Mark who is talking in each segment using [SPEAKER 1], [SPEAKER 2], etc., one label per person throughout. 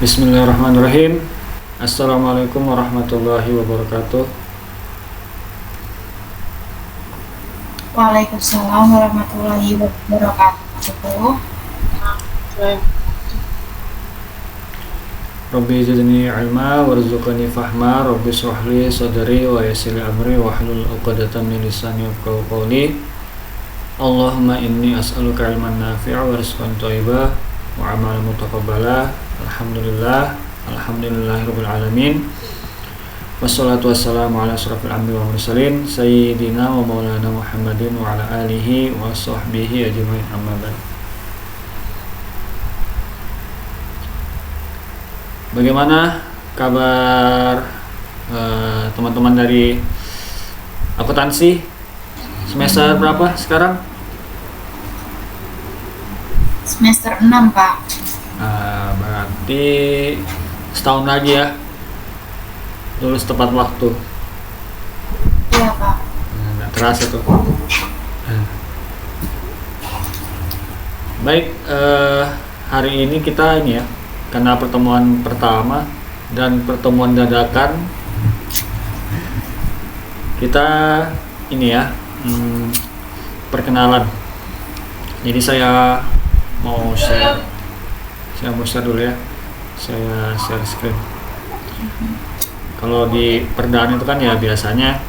[SPEAKER 1] Bismillahirrahmanirrahim. Assalamualaikum warahmatullahi wabarakatuh.
[SPEAKER 2] Waalaikumsalam warahmatullahi wabarakatuh.
[SPEAKER 1] Rabbi zidni ilma warzuqni fahma. Rabbi shrah li sadri wa yassir li amri wahlul 'uqdatam min lisani yafqahu qawli. Allahumma inni as'aluka ilman nafi'a wa rizqan thayyiba wa amalan mutaqabbala. Alhamdulillahirabbil alamin. Wassalatu wassalamu ala asyrafil anbiya'i wal mursalin sayyidina wa maulana Muhammadin wa ala alihi wa sahbihi ajmain, amma ba'd. Bagaimana kabar teman-teman dari akuntansi? Semester berapa sekarang?
[SPEAKER 2] Semester 6, Pak.
[SPEAKER 1] Berarti setahun lagi ya, lulus tepat waktu.
[SPEAKER 2] Iya, Pak.
[SPEAKER 1] Nggak terasa tuh. Baik, hari ini kita ini ya, karena pertemuan pertama dan pertemuan dadakan, kita ini ya, perkenalan. Jadi saya mau share dulu ya. Saya share screen. Kalau di perdana itu kan ya biasanya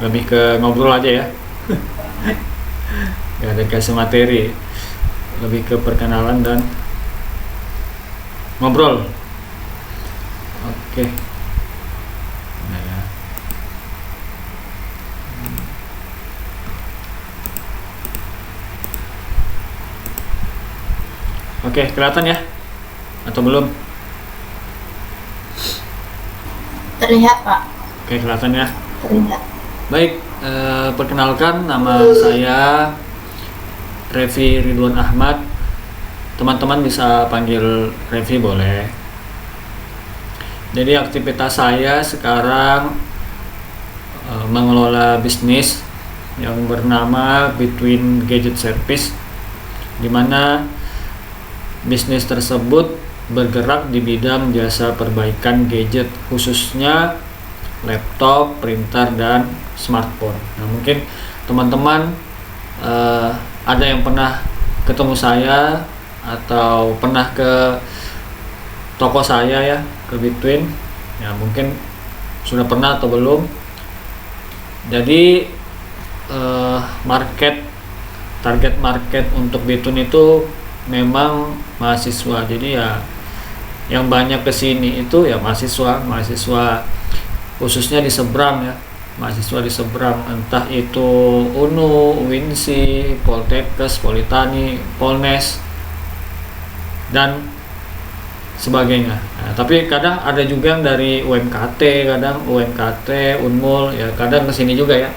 [SPEAKER 1] lebih ke ngobrol aja ya. Gak ada kasih materi, lebih ke perkenalan dan ngobrol. Oke. Nah, ya. Oke, kelihatan ya? Atau belum?
[SPEAKER 2] Terlihat, Pak.
[SPEAKER 1] Oke, kelihatan ya?
[SPEAKER 2] Terlihat.
[SPEAKER 1] Baik, perkenalkan, nama saya Revi Ridwan Ahmad. Teman-teman bisa panggil Revi boleh. Jadi aktivitas saya sekarang mengelola bisnis yang bernama Between Gadget Service, di mana bisnis tersebut bergerak di bidang jasa perbaikan gadget, khususnya laptop, printer, dan smartphone. Nah, mungkin teman-teman ada yang pernah ketemu saya atau pernah ke toko saya ya, ke Between. Ya, mungkin sudah pernah atau belum. Jadi target market untuk Between itu memang mahasiswa. Jadi ya yang banyak kesini itu ya mahasiswa khususnya di seberang ya, mahasiswa di seberang, entah itu UNU, UINSI, Poltekkes, Politani, Polnes, dan sebagainya. Nah, tapi kadang ada juga yang dari UMKT, Unmul, ya kadang kesini juga ya.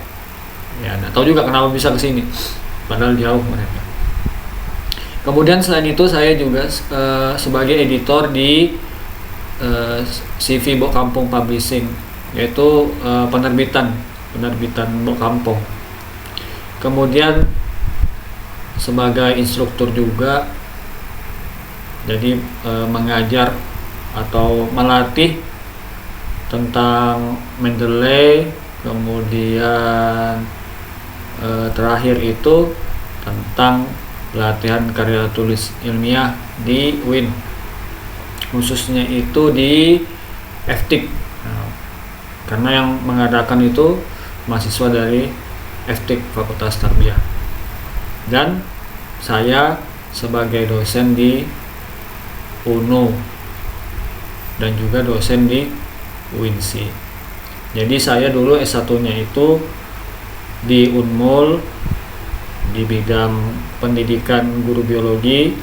[SPEAKER 1] Ya, nggak tahu juga kenapa bisa kesini, padahal jauh mereka. Kemudian selain itu saya juga sebagai editor di CV Bok Kampung Publishing, yaitu penerbitan Bok Kampung. Kemudian sebagai instruktur juga, jadi mengajar atau melatih tentang Mendeley. Kemudian terakhir itu tentang pelatihan karya tulis ilmiah di UIN, khususnya itu di FTIK. Nah, karena yang mengadakan itu mahasiswa dari FTIK, Fakultas Tarbiyah, dan saya sebagai dosen di UNU dan juga dosen di UINSI. Jadi saya dulu S1-nya itu di Unmul di bidang pendidikan guru biologi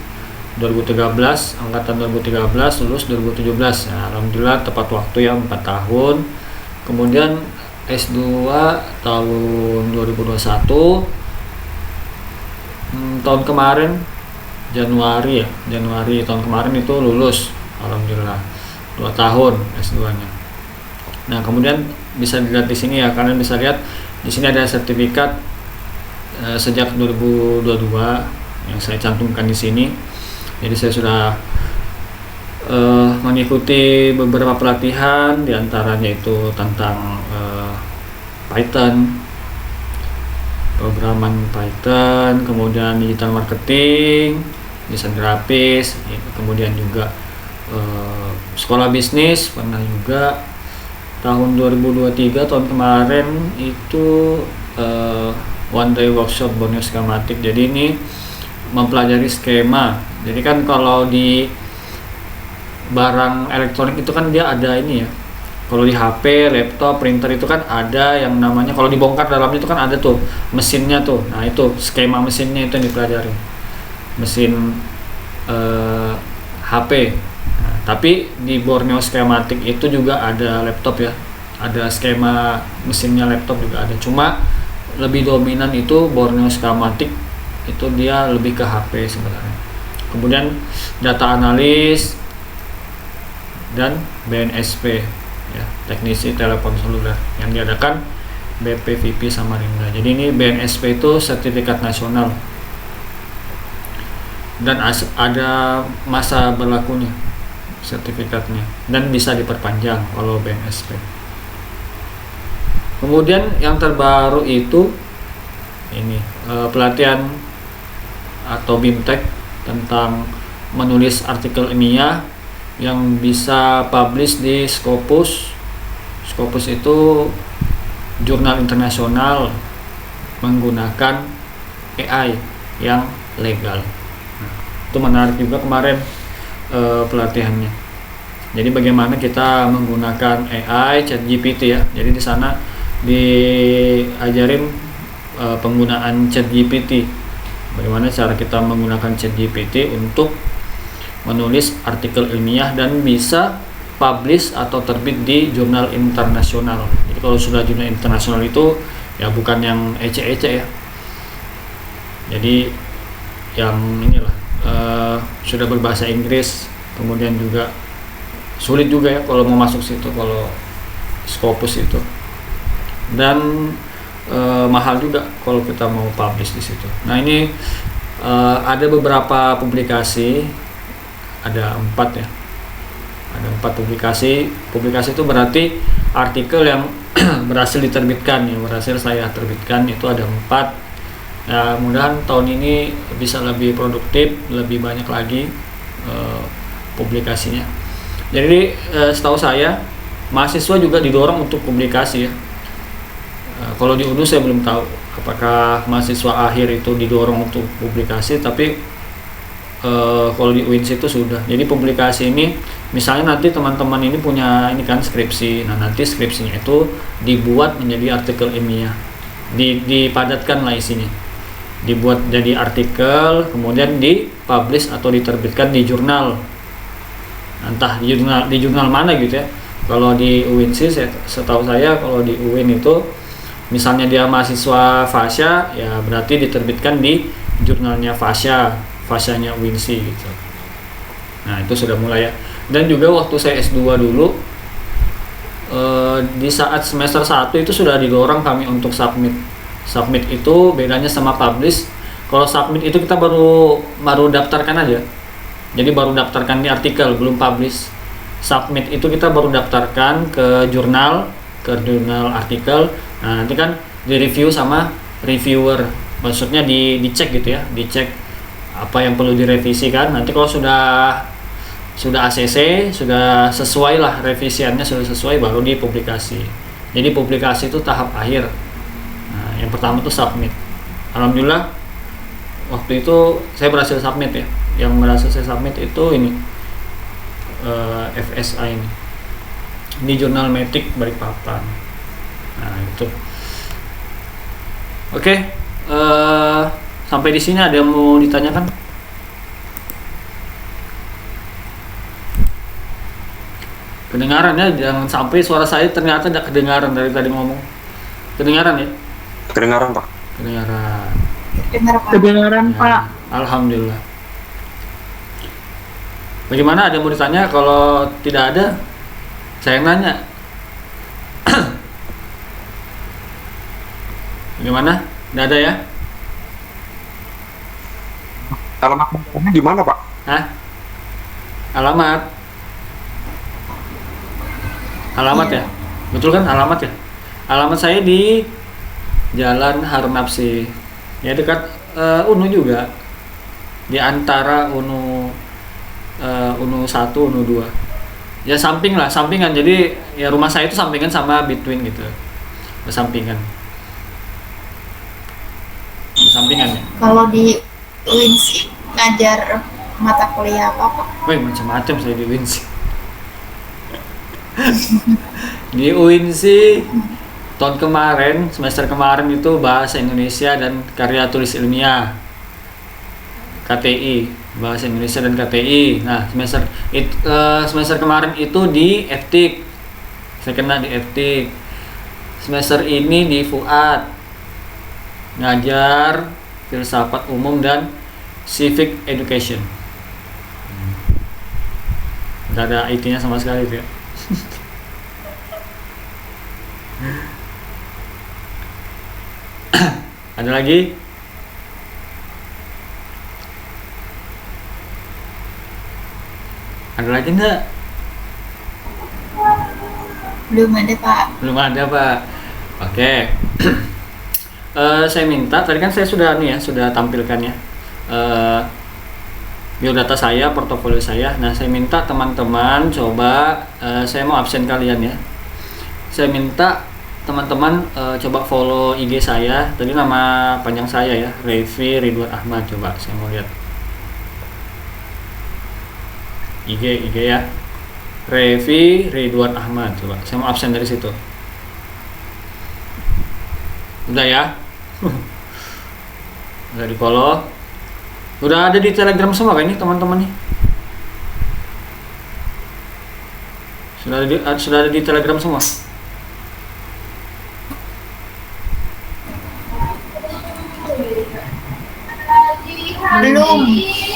[SPEAKER 1] 2013, angkatan 2013, lulus 2017. Nah, alhamdulillah tepat waktu ya, 4 tahun. Kemudian S2 tahun 2021, tahun kemarin Januari tahun kemarin itu lulus, alhamdulillah 2 tahun S2-nya. Nah, kemudian bisa dilihat di sini ya, kalian bisa lihat di sini ada sertifikat sejak 2022 yang saya cantumkan di sini. Jadi saya sudah mengikuti beberapa pelatihan, diantaranya itu tentang Python, programan Python, kemudian digital marketing, desain grafis, kemudian juga sekolah bisnis pernah juga. Tahun 2023 tahun kemarin itu one day workshop Borneo Schematic. Jadi ini mempelajari skema. Jadi kan kalau di barang elektronik itu kan dia ada ini ya. Kalau di HP, laptop, printer itu kan ada yang namanya, kalau dibongkar dalamnya itu kan ada tuh mesinnya tuh. Nah itu skema mesinnya itu yang dipelajari. Mesin HP. Nah, tapi di Borneo Schematic itu juga ada laptop ya. Ada skema mesinnya laptop juga ada. Cuma lebih dominan itu Borneo Schematic, itu dia lebih ke HP sebenarnya. Kemudian data analis dan BNSP ya, teknisi telepon seluler yang diadakan BPVP Samarinda. Jadi ini BNSP itu sertifikat nasional dan ada masa berlakunya sertifikatnya dan bisa diperpanjang kalau BNSP. Kemudian yang terbaru itu ini pelatihan atau BIMTEK tentang menulis artikel ilmiah yang bisa publish di Scopus. Scopus itu jurnal internasional menggunakan AI yang legal. Nah, itu menarik juga kemarin pelatihannya. Jadi bagaimana kita menggunakan AI, ChatGPT ya. Jadi di sana diajarin penggunaan ChatGPT. Bagaimana cara kita menggunakan ChatGPT untuk menulis artikel ilmiah dan bisa publish atau terbit di jurnal internasional. Jadi kalau sudah jurnal internasional itu ya bukan yang ece-ece ya. Jadi yang inilah sudah berbahasa Inggris, kemudian juga sulit juga ya kalau mau masuk situ kalau Scopus itu. Dan mahal juga kalau kita mau publish di situ. Nah ini ada beberapa publikasi, ada 4 ya, ada 4 publikasi. Publikasi itu berarti artikel yang berhasil diterbitkan ya, berhasil saya terbitkan itu ada 4. Ya mudah-mudahan tahun ini bisa lebih produktif, lebih banyak lagi publikasinya. Jadi setahu saya mahasiswa juga didorong untuk publikasi ya. Kalau di UNU saya belum tahu apakah mahasiswa akhir itu didorong untuk publikasi, tapi kalau di UINS itu sudah. Jadi publikasi ini misalnya nanti teman-teman ini punya ini kan skripsi. Nah, nanti skripsinya itu dibuat menjadi artikel ilmiah. Dipadatkan lah isinya. Dibuat jadi artikel, kemudian dipublish atau diterbitkan di jurnal. Entah di jurnal mana gitu ya. Kalau di UIN sih setahu saya kalau di UIN itu misalnya dia mahasiswa Fasya ya berarti diterbitkan di jurnalnya Fasyanya UINSI gitu. Nah itu sudah mulai ya. Dan juga waktu saya S2 dulu di saat semester 1 itu sudah didorong kami untuk submit. Submit itu bedanya sama publish. Kalau submit itu kita baru daftarkan aja. Jadi baru daftarkan di artikel, belum publish. Submit itu kita baru daftarkan ke jurnal artikel. Nah, nanti kan di-review sama reviewer. Maksudnya dicek gitu ya, dicek apa yang perlu direvisi kan. Nanti kalau sudah ACC, sudah sesuai lah revisiannya sudah sesuai baru dipublikasi. Jadi publikasi itu tahap akhir. Nah, yang pertama tuh submit. Alhamdulillah waktu itu saya berhasil submit ya. Yang berhasil saya submit itu ini FSI ini. Di jurnal Metik Balikpapan. Nah itu. Oke, sampai di sini ada yang mau ditanyakan? Kedengaran ya, jangan sampai suara saya ternyata tidak kedengaran dari tadi ngomong. Kedengaran ya?
[SPEAKER 3] Kedengaran Pak.
[SPEAKER 1] Kedengaran.
[SPEAKER 2] Kedengaran
[SPEAKER 1] Ya,
[SPEAKER 2] Pak.
[SPEAKER 1] Alhamdulillah. Bagaimana, ada yang mau ditanya? Kalau tidak ada, saya yang nanya. Bagaimana? Tidak ada ya?
[SPEAKER 3] Alamat kontaknya di mana Pak?
[SPEAKER 1] Hah? Alamat? Alamat
[SPEAKER 2] Iya.
[SPEAKER 1] ya, betul kan alamat ya? Alamat saya di Jalan Harun Napsi, ya dekat UNU juga, di antara UNU 1, UNU 2. Ya samping lah, sampingan. Jadi ya rumah saya itu sampingan sama Between gitu. Sampingan. Sampingan ya.
[SPEAKER 2] Kalau di UINSI ngajar mata kuliah apa Pak?
[SPEAKER 1] Wih, macam-macam saya di UINSI. Di UINSI tahun kemarin, semester kemarin itu bahasa Indonesia dan karya tulis ilmiah. KTI, bahasa Indonesia dan KTI. Nah, semester kemarin itu di etik. Saya kena di etik. Semester ini di Fuad. Ngajar filsafat umum dan civic education. Gak ada IT-nya sama sekali ya. Ada lagi? Ada lagi enggak?
[SPEAKER 2] Belum ada Pak.
[SPEAKER 1] Belum ada, Pak. Oke. Saya minta, tadi kan saya sudah sudah tampilkan ya. Biodata saya, portofolio saya. Nah, saya minta teman-teman coba, saya mau absen kalian ya. Saya minta teman-teman coba follow IG saya. Tadi nama panjang saya ya, Revi Ridwan Ahmad. Coba saya mau lihat IG ya, Revi Ridwan Ahmad. Coba saya mau absen dari situ. Udah ya. Udah di follow. Udah ada di Telegram semua kan ini teman-teman nih? Sudah ada di Telegram semua.
[SPEAKER 2] Belum.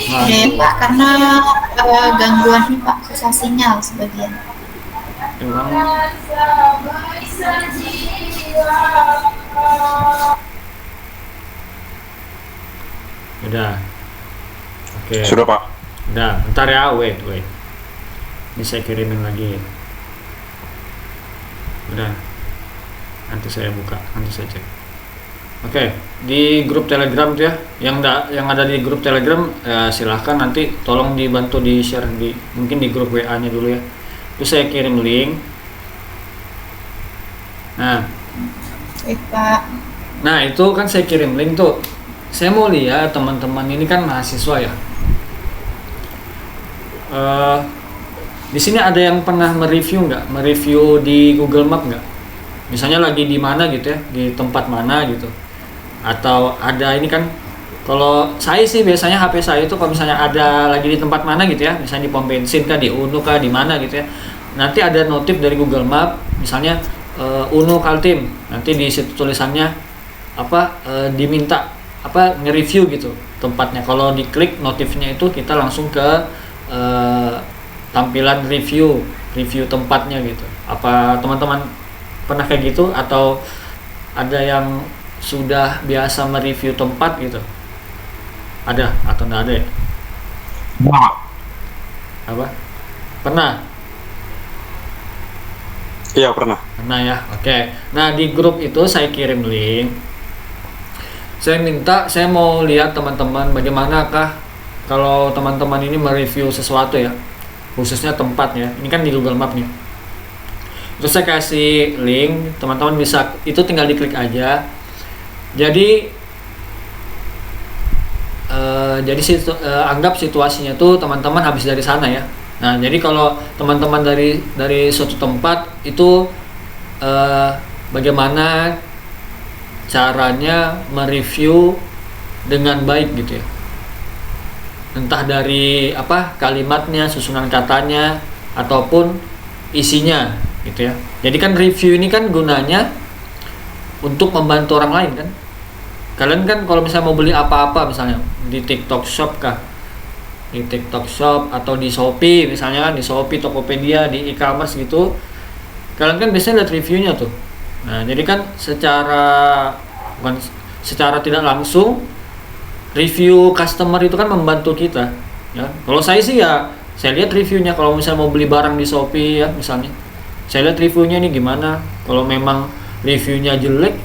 [SPEAKER 1] Nah,
[SPEAKER 2] Pak, karena gangguan nih Pak, susah sinyal sebagian.
[SPEAKER 1] emang udah. Oke.
[SPEAKER 3] Sudah Pak.
[SPEAKER 1] Udah, bentar ya, wait. Ini saya kirimin lagi. Udah. Nanti saya buka, nanti saya cek. Oke, di grup Telegram tuh ya, yang ada di grup Telegram silahkan nanti tolong dibantu di share mungkin di grup WA-nya dulu ya. Terus saya kirim link. Nah,
[SPEAKER 2] Baik Pak.
[SPEAKER 1] Nah itu kan saya kirim link tuh. Saya mau lihat teman-teman ini kan mahasiswa ya. Di sini ada yang pernah mereview nggak? Mereview di Google Map nggak? Misalnya lagi di mana gitu ya, di tempat mana gitu. Atau ada ini kan, kalau saya sih biasanya HP saya itu kalau misalnya ada lagi di tempat mana gitu ya, misalnya di pom bensin kah, di UNU kah, di mana gitu ya. Nanti ada notif dari Google Map, misalnya UNU Kaltim. Nanti di situ tulisannya diminta nge-review gitu tempatnya. Kalau diklik notifnya itu kita langsung ke tampilan review tempatnya gitu. Apa teman-teman pernah kayak gitu atau ada yang sudah biasa mereview tempat gitu? Ada atau enggak ada ya?
[SPEAKER 3] Pak.
[SPEAKER 1] Apa? Pernah?
[SPEAKER 3] Iya pernah.
[SPEAKER 1] Pernah ya. Oke. Nah, di grup itu saya kirim link. Saya mau lihat teman-teman bagaimanakah kalau teman-teman ini mereview sesuatu ya, khususnya tempat ya. Ini kan di Google Map nih. Terus saya kasih link, teman-teman bisa itu tinggal diklik aja. Jadi anggap situasinya tuh teman-teman habis dari sana ya. Nah, jadi kalau teman-teman dari suatu tempat itu bagaimana caranya mereview dengan baik gitu ya. Entah dari kalimatnya, susunan katanya ataupun isinya gitu ya. Jadi kan review ini kan gunanya untuk membantu orang lain kan. Kalian kan kalau misalnya mau beli apa-apa misalnya di TikTok Shop kah? Di TikTok Shop atau di Shopee misalnya kan, di Shopee, Tokopedia, di e-commerce gitu. Kalian kan biasanya lihat reviewnya tuh. Nah, jadi kan secara tidak langsung review customer itu kan membantu kita ya. Kalau saya sih ya saya lihat reviewnya kalau misalnya mau beli barang di Shopee ya misalnya. saya lihat reviewnya ini gimana. Kalau memang reviewnya jelek,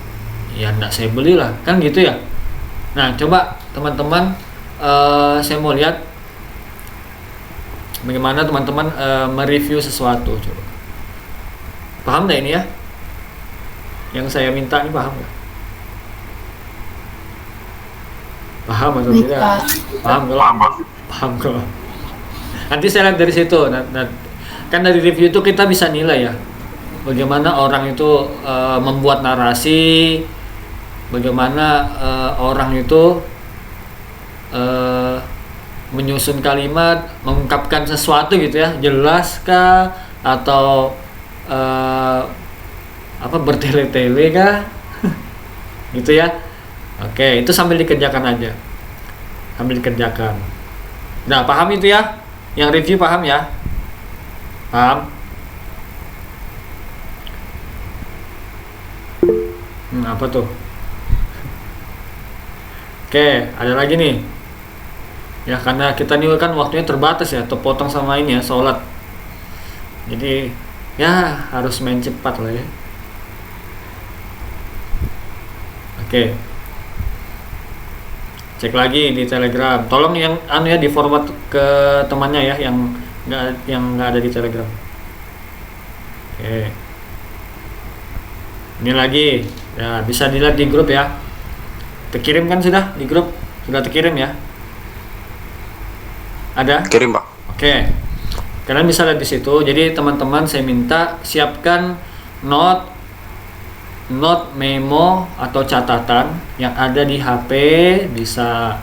[SPEAKER 1] ya enggak saya belilah, kan gitu ya. Nah, coba teman-teman, saya mau lihat bagaimana teman-teman mereview sesuatu. Coba paham nggak ini ya? Yang saya minta ini paham nggak? Paham atau
[SPEAKER 2] Baik,
[SPEAKER 1] tidak?
[SPEAKER 2] Pak.
[SPEAKER 1] Paham kalau?
[SPEAKER 3] Paham, Pak.
[SPEAKER 1] Paham kalau. Nanti saya lihat dari situ. Kan dari review itu kita bisa nilai ya, bagaimana orang itu membuat narasi, bagaimana orang itu menyusun kalimat, mengungkapkan sesuatu gitu ya, jelaskah atau bertele-tele kah? Gitu ya. Oke, itu sambil dikerjakan aja. Sambil dikerjakan. Nah, paham itu ya? Yang review paham ya? Paham? Apa tuh? Oke, ada lagi nih. Ya, karena kita nih kan waktunya terbatas ya, terpotong sama ini ya, sholat. Jadi, ya harus main cepat lah ya. Oke. Cek lagi di Telegram. Tolong yang ya di forward ke temannya ya, yang nggak ada di Telegram. Oke. Ini lagi. Ya, bisa dilihat di grup ya. Terkirim kan sudah di grup? Sudah terkirim ya? Ada?
[SPEAKER 3] Kirim, Pak.
[SPEAKER 1] Oke. Kalian bisa lihat di situ. Jadi teman-teman saya minta siapkan note memo atau catatan yang ada di HP, bisa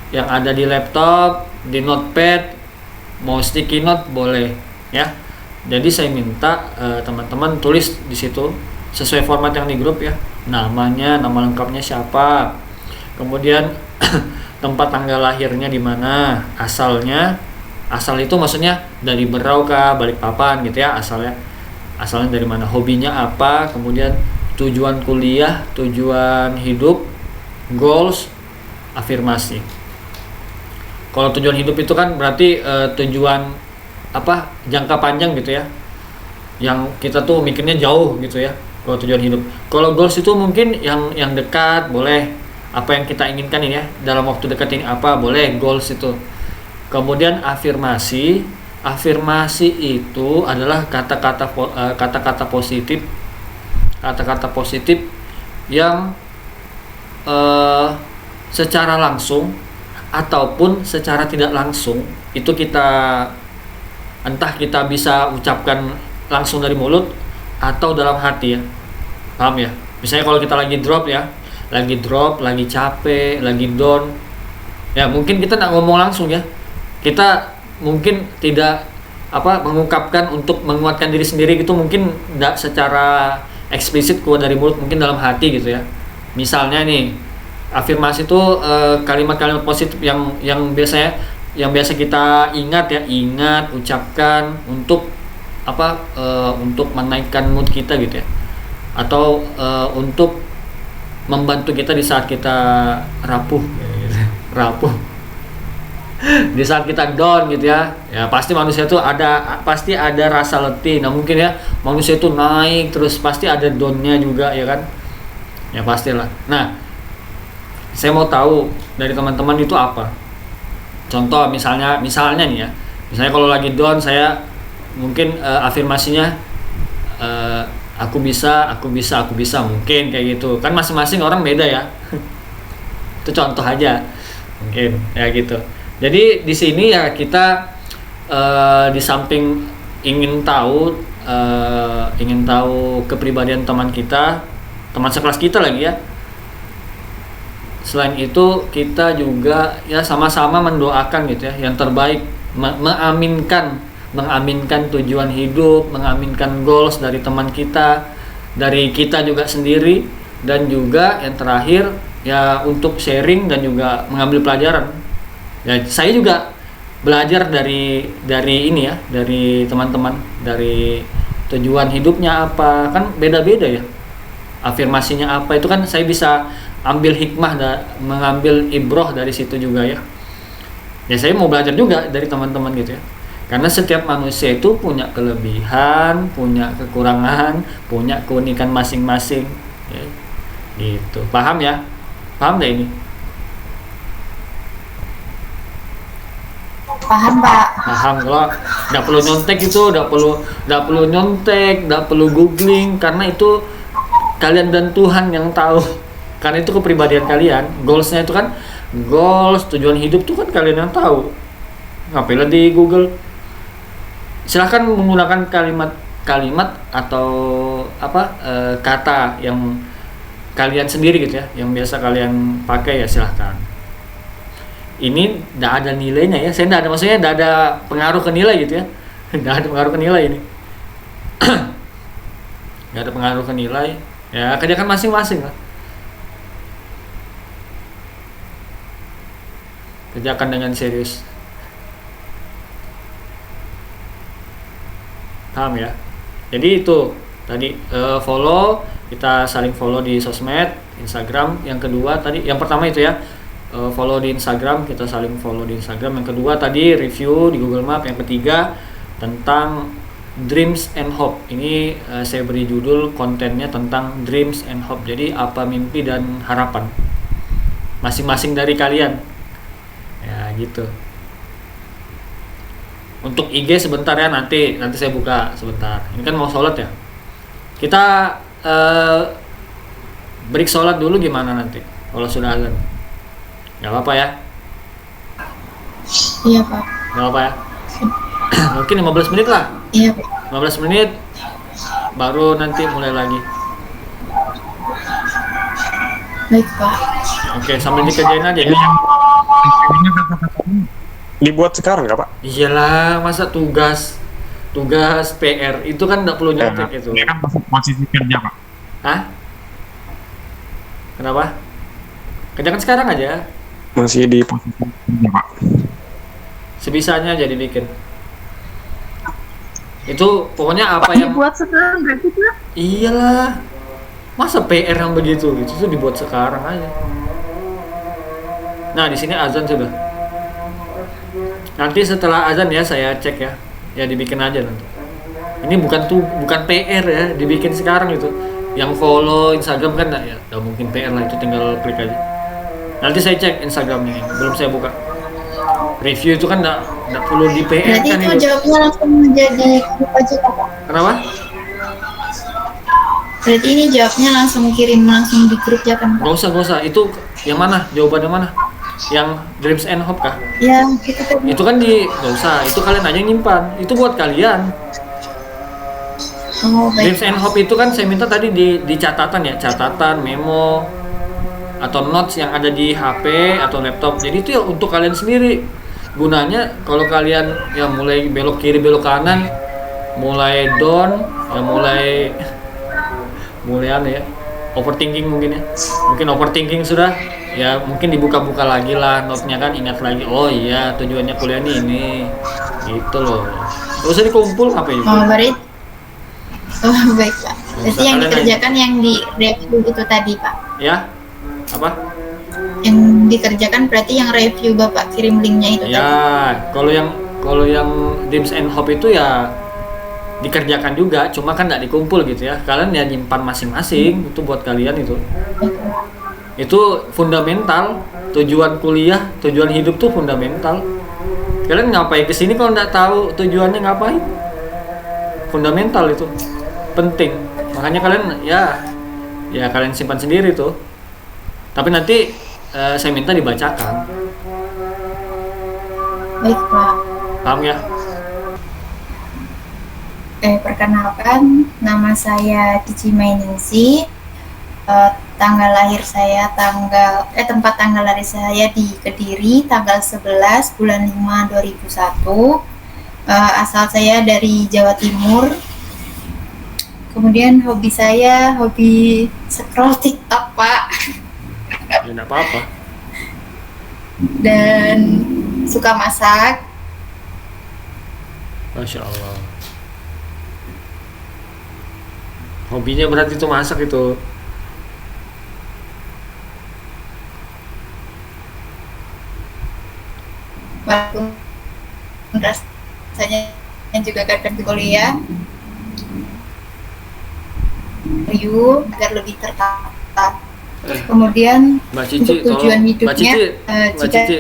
[SPEAKER 1] yang ada di laptop, di notepad, mau sticky note boleh ya. Jadi saya minta teman-teman tulis di situ sesuai format yang di grup ya. Namanya, nama lengkapnya siapa. Kemudian tempat tanggal lahirnya di mana, asalnya. Asal itu maksudnya dari Berau kah, Balikpapan gitu ya asalnya. Asalnya dari mana, hobinya apa, kemudian tujuan kuliah, tujuan hidup, goals, afirmasi. Kalau tujuan hidup itu kan berarti tujuan jangka panjang gitu ya, yang kita tuh mikirnya jauh gitu ya. Kalau tujuan hidup, kalau goals itu mungkin yang dekat, boleh apa yang kita inginkan ini ya dalam waktu dekat ini, apa boleh goals itu. Kemudian afirmasi itu adalah kata-kata positif, kata-kata positif yang secara langsung ataupun secara tidak langsung itu entah kita bisa ucapkan langsung dari mulut atau dalam hati ya. Paham ya? Misalnya kalau kita lagi drop, lagi capek, lagi down, ya mungkin kita nggak ngomong langsung ya. Kita mungkin tidak mengungkapkan untuk menguatkan diri sendiri gitu, mungkin tidak secara eksplisit keluar dari mulut, mungkin dalam hati gitu ya. Misalnya nih, afirmasi itu kalimat-kalimat positif yang biasa kita ingat, ucapkan untuk untuk menaikkan mood kita gitu ya, atau untuk membantu kita di saat kita rapuh gitu. Rapuh di saat kita down gitu ya pasti manusia itu pasti ada rasa letih. Nah mungkin ya manusia itu naik terus pasti ada downnya juga ya kan, ya pastilah. Nah saya mau tahu dari teman-teman itu apa contoh, misalnya nih ya, misalnya kalau lagi down saya mungkin afirmasinya aku bisa mungkin kayak gitu kan, masing-masing orang beda ya. Itu contoh aja mungkin ya gitu. Jadi di sini ya kita di samping ingin tahu kepribadian teman kita, teman sekelas kita lagi ya. Selain itu kita juga ya sama-sama mendoakan gitu ya yang terbaik, mengaminkan tujuan hidup, mengaminkan goals dari teman kita, dari kita juga sendiri, dan juga yang terakhir ya untuk sharing dan juga mengambil pelajaran. Ya, saya juga belajar dari ini ya, dari teman-teman, dari tujuan hidupnya apa, kan beda-beda ya. Afirmasinya apa itu kan saya bisa ambil hikmah mengambil ibroh dari situ juga ya. Ya saya mau belajar juga dari teman-teman gitu ya. Karena setiap manusia itu punya kelebihan, punya kekurangan, punya keunikan masing-masing. Ya, gitu. Paham ya? Paham nggak ini?
[SPEAKER 2] Paham, Pak.
[SPEAKER 1] Paham. Kalau nggak perlu nyontek itu, nggak perlu nyontek, nggak perlu googling, karena itu kalian dan Tuhan yang tahu. Karena itu kepribadian kalian. Goalsnya itu kan, goals tujuan hidup itu kan kalian yang tahu. Ngapain lah di Google? Silahkan menggunakan kalimat atau kata yang kalian sendiri gitu ya, yang biasa kalian pakai ya, silahkan. Ini tidak ada nilainya ya, saya tidak ada, maksudnya tidak ada pengaruh ke nilai gitu ya. Tidak ada pengaruh ke nilai ini. Tidak ada pengaruh ke nilai ya, kerjakan masing-masing lah, kerjakan dengan serius. Paham ya? Jadi itu tadi, follow, kita saling follow di sosmed, Instagram. Yang kedua tadi, yang pertama itu ya, follow di Instagram, kita saling follow di Instagram. Yang kedua tadi review di Google Map. Yang ketiga tentang Dreams and Hope. Ini saya beri judul kontennya tentang Dreams and Hope. Jadi apa mimpi dan harapan masing-masing dari kalian. Ya gitu. Untuk IG sebentar ya, nanti saya buka sebentar. Ini kan mau sholat ya. Kita break sholat dulu gimana nanti kalau sudah azan? Gak apa-apa ya?
[SPEAKER 2] Iya, Pak.
[SPEAKER 1] Gak apa-apa ya? Mungkin 15 menit lah.
[SPEAKER 2] Iya, Pak.
[SPEAKER 1] 15 menit baru nanti mulai lagi.
[SPEAKER 2] Baik, Pak.
[SPEAKER 1] Oke, sambil dikerjain aja ya.
[SPEAKER 3] Dibuat sekarang nggak, Pak?
[SPEAKER 1] Iyalah, masa tugas PR itu kan nggak perlu nyontek itu.
[SPEAKER 3] Ini kan posisi kerja, Pak.
[SPEAKER 1] Hah? Kenapa? Kerjakan sekarang aja.
[SPEAKER 3] Masih di posisi kerja, Pak.
[SPEAKER 1] Sebisanya aja dibikin. Itu pokoknya apa yang
[SPEAKER 2] Dibuat sekarang berarti, Pak?
[SPEAKER 1] iyalah. Masa PR yang begitu? Itu tuh dibuat sekarang aja. Nah, di sini azan sudah. Nanti setelah azan ya saya cek ya. Ya dibikin aja nanti. Ini bukan PR ya, dibikin sekarang itu. Yang follow Instagram kan ya, nggak mungkin PR lah, itu tinggal klik aja. Nanti saya cek Instagramnya, belum saya buka. Review itu kan nggak perlu di PR
[SPEAKER 2] Berarti
[SPEAKER 1] kan
[SPEAKER 2] itu
[SPEAKER 1] itu.
[SPEAKER 2] jawabnya langsung menjadi grup aja, Pak.
[SPEAKER 1] Kenapa?
[SPEAKER 2] Berarti ini jawabnya langsung langsung di grup ya kan, Pak?
[SPEAKER 1] Gak usah. Itu yang mana? Jawabannya mana? Yang Dreams and Hope kah?
[SPEAKER 2] Ya, itu tadi.
[SPEAKER 1] Itu kan gak usah. Itu kalian aja yang nyimpan. Itu buat kalian.
[SPEAKER 2] Oh, baik.
[SPEAKER 1] Dreams and Hope itu kan saya minta tadi di catatan ya, catatan, memo, atau notes yang ada di HP atau laptop. Jadi itu ya untuk kalian sendiri. Gunanya kalau kalian ya mulai belok kiri belok kanan, mulai down, ya mulai aneh ya, overthinking mungkin ya. Mungkin overthinking sudah, ya mungkin dibuka-buka lagi lah note-nya kan, ingat lagi, oh iya tujuannya kuliah ini gitu loh. Gak usah dikumpul apa itu.
[SPEAKER 2] Oh, baik. Oh, baik, Pak. Berarti
[SPEAKER 1] Usah
[SPEAKER 2] yang
[SPEAKER 1] kalian
[SPEAKER 2] dikerjakan yang di review itu tadi, Pak.
[SPEAKER 1] Ya, apa?
[SPEAKER 2] Yang dikerjakan berarti yang review Bapak kirim linknya itu tadi.
[SPEAKER 1] Ya, kalau yang Dreams and Hope itu ya dikerjakan juga, cuma kan nggak dikumpul gitu ya. Kalian ya nyimpan masing-masing, itu buat kalian itu. Itu fundamental, tujuan kuliah, tujuan hidup tuh fundamental. Kalian ngapain kesini kalau nggak tahu tujuannya ngapain? Fundamental itu, penting. Makanya kalian ya kalian simpan sendiri tuh. Tapi nanti saya minta dibacakan.
[SPEAKER 2] Baik, Pak.
[SPEAKER 1] Paham ya?
[SPEAKER 2] Perkenalkan, nama saya Cici Maininsi. Tanggal lahir saya tempat tanggal lahir saya di Kediri, tanggal 11 bulan 5 2001. Asal saya dari Jawa Timur. Kemudian hobi saya scroll TikTok, Pak.
[SPEAKER 1] Ya nggak apa-apa.
[SPEAKER 2] Dan suka masak.
[SPEAKER 1] Masya Allah. Hobinya berarti itu masak itu.
[SPEAKER 2] Walaupun saya juga kadang di kuliah agar lebih tertata. Kemudian
[SPEAKER 1] Mbak Cici,
[SPEAKER 2] untuk tujuan
[SPEAKER 1] tolong.
[SPEAKER 2] hidupnya,
[SPEAKER 1] Mbak Cici, Mbak
[SPEAKER 2] jika
[SPEAKER 1] Cici,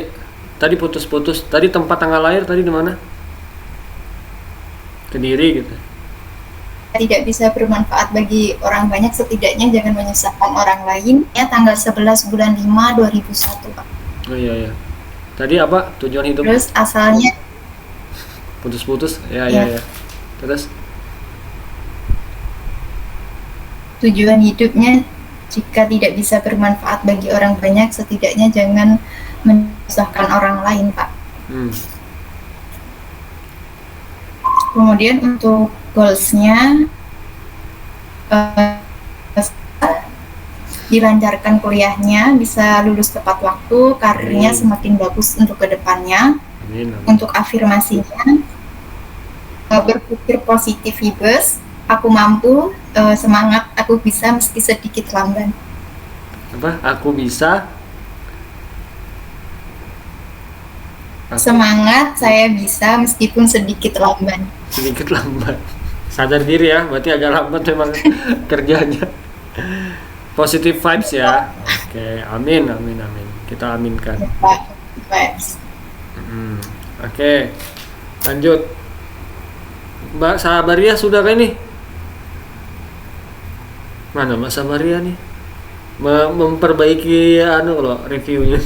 [SPEAKER 1] tadi putus-putus. Tadi tempat tanggal lahir tadi di mana? Kediri gitu.
[SPEAKER 2] tidak bisa bermanfaat bagi orang banyak, setidaknya jangan menyusahkan orang lain. Ya, tanggal 11 bulan 5 2001, Pak.
[SPEAKER 1] Oh iya. Tadi apa tujuan hidup?
[SPEAKER 2] Terus asalnya
[SPEAKER 1] Putus-putus. Ya. Terus
[SPEAKER 2] tujuan hidupnya, jika tidak bisa bermanfaat bagi orang banyak, setidaknya jangan menyusahkan orang lain, Pak. Kemudian untuk goalsnya, dilancarkan kuliahnya, bisa lulus tepat waktu, karirnya semakin bagus untuk kedepannya.
[SPEAKER 1] amin.
[SPEAKER 2] Untuk afirmasinya, berpikir positif, Hibes, aku mampu, semangat, aku bisa meski sedikit lamban.
[SPEAKER 1] Apa? Aku bisa.
[SPEAKER 2] Semangat, saya bisa meskipun sedikit lamban.
[SPEAKER 1] Sedikit lambat. Sadar diri ya, berarti agak lambat memang kerjanya. Positive vibes ya. Oke, amin. Kita aminkan.
[SPEAKER 2] Pak, vibes.
[SPEAKER 1] Oke, lanjut. Mbak Sabaria sudah kan nih? Mana Mbak Sabaria nih? Memperbaiki reviewnya.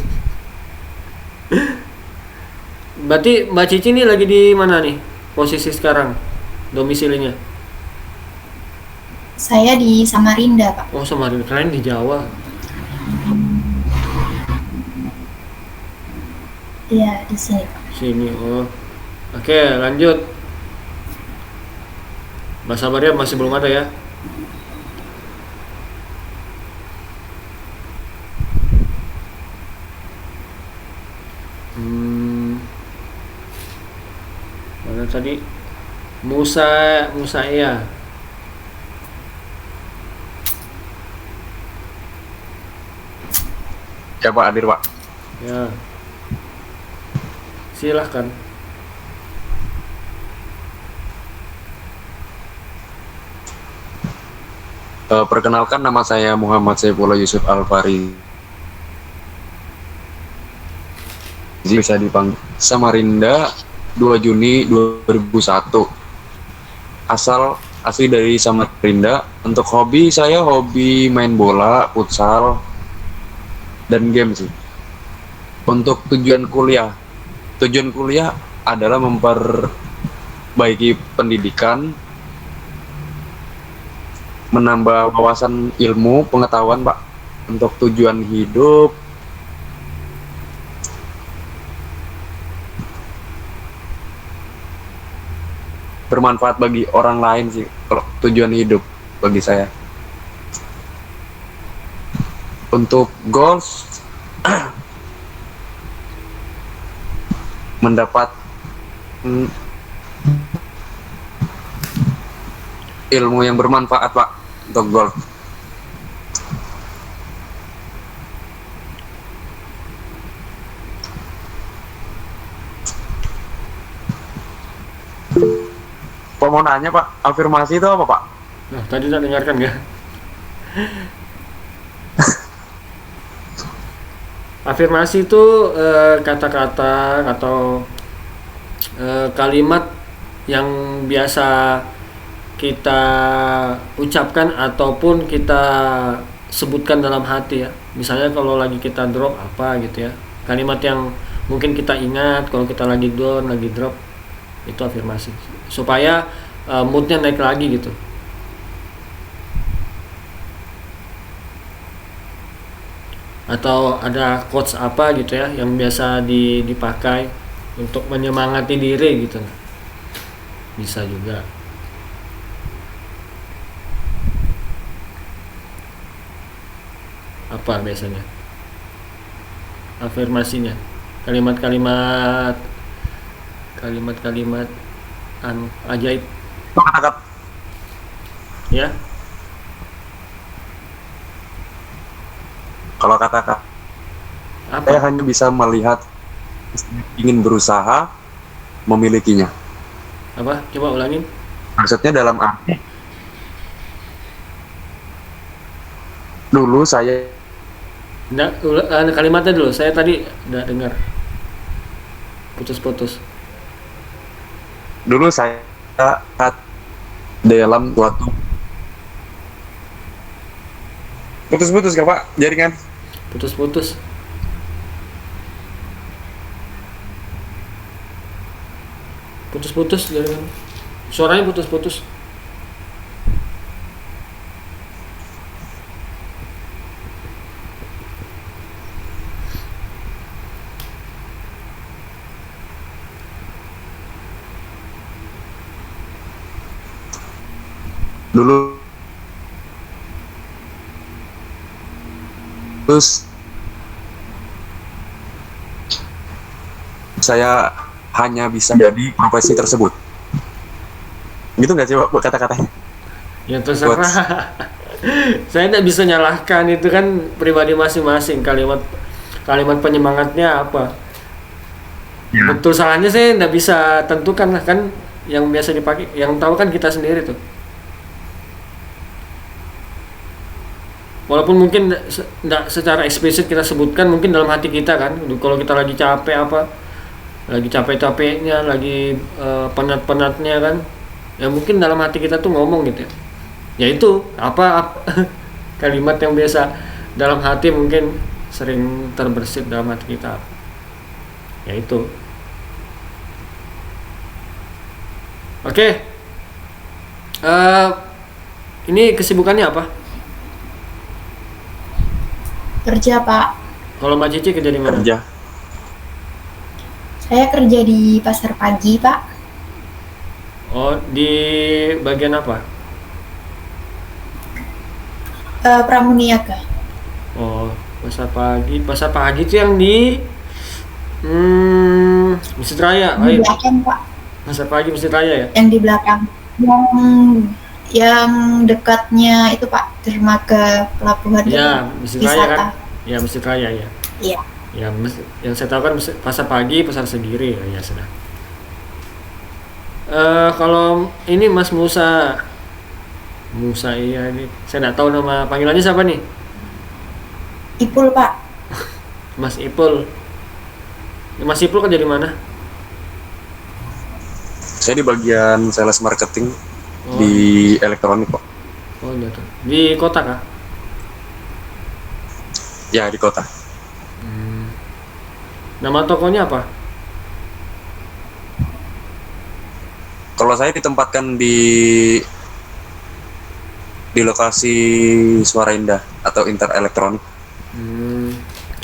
[SPEAKER 1] Berarti Mbak Cici nih lagi di mana nih? Posisi sekarang? Domisilinya?
[SPEAKER 2] Saya di Samarinda, Pak.
[SPEAKER 1] Oh, Samarinda, kalian di Jawa.
[SPEAKER 2] Iya, di sini, Pak.
[SPEAKER 1] Sini, oh. Oke, lanjut. Mbak Sabaria masih belum ada ya? Mana tadi? Musa ya.
[SPEAKER 3] Ya Pak, hadir Pak.
[SPEAKER 1] Ya. Silahkan.
[SPEAKER 3] Perkenalkan, nama saya Muhammad Saifullah Yusuf Alfari. Bisa dipanggil Samarinda, 2 Juni 2001. Asli dari Samarinda. Untuk hobi, saya hobi main bola, futsal, dan game sih. Untuk tujuan kuliah adalah memperbaiki pendidikan, menambah wawasan ilmu, pengetahuan, Pak. Untuk tujuan hidup, bermanfaat bagi orang lain sih, kalau tujuan hidup bagi saya. Untuk goals, mendapat ilmu yang bermanfaat, Pak, untuk goals. Pak, mau nanya Pak, afirmasi itu apa Pak?
[SPEAKER 1] Nah, tadi tak dengarkan nggak? Afirmasi itu kata-kata atau kalimat yang biasa kita ucapkan ataupun kita sebutkan dalam hati ya. Misalnya kalau lagi kita drop apa gitu ya. Kalimat yang mungkin kita ingat kalau kita lagi down, lagi drop, itu afirmasi. Supaya moodnya naik lagi gitu. Atau ada quotes apa gitu ya yang biasa dipakai untuk menyemangati diri gitu, bisa juga. Apa biasanya afirmasinya? Kalimat-kalimat ajaib
[SPEAKER 3] Kata-kata
[SPEAKER 1] ya.
[SPEAKER 3] Kalau kata-kata,
[SPEAKER 1] Apa?
[SPEAKER 3] saya hanya bisa melihat, ingin berusaha memilikinya.
[SPEAKER 1] Apa? Coba ulangin.
[SPEAKER 3] Maksudnya dalam arti dulu saya
[SPEAKER 1] Kalimatnya dulu. Saya tadi udah dengar. Putus-putus.
[SPEAKER 3] dulu saya dalam suatu putus-putus Kak Pak jaringan.
[SPEAKER 1] Putus-putus. Putus-putus dari suaranya putus-putus.
[SPEAKER 3] Dulu terus saya hanya bisa jadi profesi tersebut. Gitu nggak sih Pak kata-katanya?
[SPEAKER 1] Ya terserah. Saya tidak bisa nyalahkan, itu kan pribadi masing-masing. Kalimat penyemangatnya apa?
[SPEAKER 3] Ya.
[SPEAKER 1] Betul salahnya saya tidak bisa tentukan lah, kan yang biasa dipakai, yang tahu kan kita sendiri tuh. Walaupun mungkin tidak secara eksplisit kita sebutkan, mungkin dalam hati kita kan, kalau kita lagi capek apa, lagi capek-capeknya, lagi penat-penatnya kan, ya mungkin dalam hati kita tuh ngomong gitu ya. Ya itu apa kalimat yang biasa dalam hati mungkin sering terbersit dalam hati kita. Ya itu. Oke. Ini kesibukannya apa?
[SPEAKER 2] Kerja, Pak.
[SPEAKER 1] Kalau Mbak Cici kerja di mana?
[SPEAKER 3] Kerja.
[SPEAKER 2] Saya kerja di pasar pagi, Pak.
[SPEAKER 1] Oh, di bagian apa?
[SPEAKER 2] Pramuniaga.
[SPEAKER 1] Oh, pasar pagi. Pasar pagi itu yang di Masjid Raya.
[SPEAKER 2] Di belakang, Pak.
[SPEAKER 1] Pasar pagi Masjid Raya ya?
[SPEAKER 2] Yang di belakang. Yang dekatnya itu, Pak, dermaga pelabuhan
[SPEAKER 1] Ya, Masjid Raya kan?
[SPEAKER 2] wisata.
[SPEAKER 1] Ya, Masjid Raya ya.
[SPEAKER 2] Iya.
[SPEAKER 1] Ya, yang saya tahu kan pasar pagi, pasar segiri ya sudah. Kalau ini Mas Musa, iya ini. Saya nggak tahu nama panggilannya siapa nih?
[SPEAKER 2] Ipul, Pak.
[SPEAKER 1] Mas Ipul. Mas Ipul kerja di mana?
[SPEAKER 3] Saya di bagian sales marketing
[SPEAKER 1] Oh,
[SPEAKER 3] di elektronik Pak.
[SPEAKER 1] oh gitu. Di kota kah?
[SPEAKER 3] Ya di kota.
[SPEAKER 1] Nama tokonya apa?
[SPEAKER 3] Kalau saya ditempatkan di lokasi Suara Indah atau Inter Elektronik.